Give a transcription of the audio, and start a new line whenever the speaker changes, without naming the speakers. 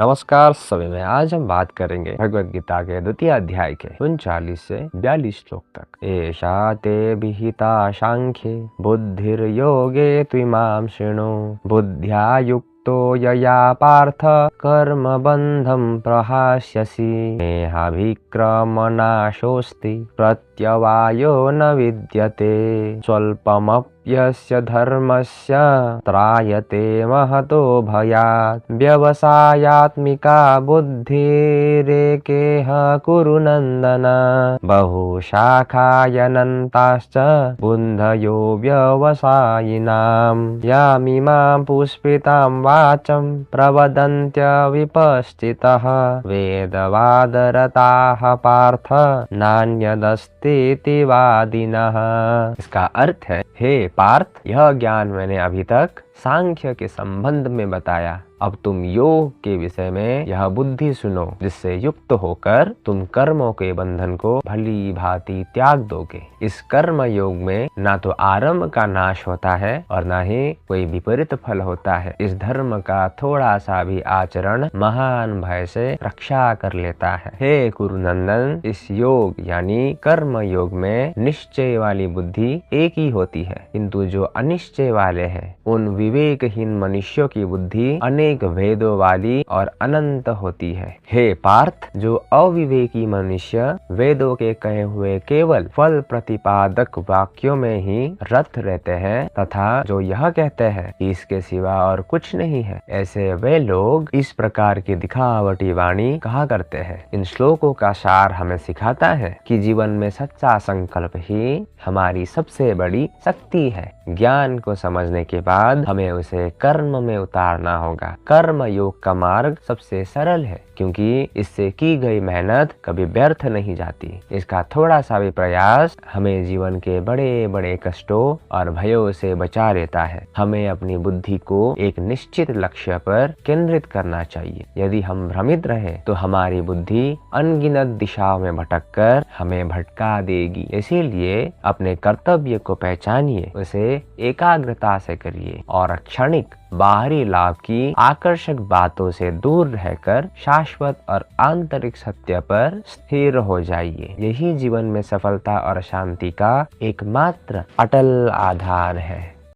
नमस्कार सभी में। आज हम बात करेंगे भगवत गीता के द्वितीय अध्याय के 39 से 42 श्लोक तक। एषा ते विहिता सांख्ये बुद्धिर्योगे त्विमां शृणु बुद्ध्या युक्तो यया पार्थ कर्म बंधं प्रहास्यसि नेहाभिक्रमनाशोऽस्ति प्रत्यवायो न विद्यते स्वल्पमप्यस्य धर्मस्य त्रायते महतो भयात् व्यवसायात्मिका बुद्धिरेकेह कुरु नन्दन बहुशाखायनन्ताश्च बुद्धयो व्यवसायिनां यामिमां पुष्पितां वाचं प्रवदन्त्यविपश्चितः वेदवादरताः पार्थ नान्यदस्तीति वादिनः। इसका अर्थ है, हे पार्थ, यह ज्ञान मैंने अभी तक सांख्य के संबंध में बताया। अब तुम योग के विषय में यह बुद्धि सुनो, जिससे युक्त होकर तुम कर्मों के बंधन को भली भांति त्याग दोगे। इस कर्म योग में ना तो आरंभ का नाश होता है और ना ही कोई विपरीत फल होता है। इस धर्म का थोड़ा सा भी आचरण महान भय से रक्षा कर लेता है। हे कुरुनंदन, इस योग यानी कर्म योग में निश्चय वाली बुद्धि एक ही होती है, किंतु जो अनिश्चय वाले हैं उन विवेकहीन मनुष्यों की बुद्धि अनेक भेदों वाली और अनंत होती है। हे पार्थ, जो अविवेकी मनुष्य वेदों के कहे हुए केवल फल प्रतिपादक वाक्यों में ही रत रहते हैं तथा जो यह कहते हैं कि इसके सिवा और कुछ नहीं है, ऐसे वे लोग इस प्रकार की दिखावटी वाणी कहा करते हैं। इन श्लोकों का सार हमें सिखाता है कि जीवन में सच्चा संकल्प ही हमारी सबसे बड़ी शक्ति है। ज्ञान को समझने के बाद हमें उसे कर्म में उतारना होगा। कर्म योग का मार्ग सबसे सरल है, क्योंकि इससे की गई मेहनत कभी व्यर्थ नहीं जाती। इसका थोड़ा सा भी प्रयास हमें जीवन के बड़े बड़े कष्टों और भयों से बचा लेता है। हमें अपनी बुद्धि को एक निश्चित लक्ष्य पर केंद्रित करना चाहिए। यदि हम भ्रमित रहे तो हमारी बुद्धि अनगिनत दिशाओं में भटककर हमें भटका देगी। इसीलिए अपने कर्तव्य को पहचानिए, उसे एकाग्रता से करिए और क्षणिक बाहरी लाभ की आकर्षक बातों से दूर रहकर शाश्वत और आंतरिक सत्य पर स्थिर हो जाइए। यही जीवन में सफलता और शांति का एकमात्र अटल आधार है।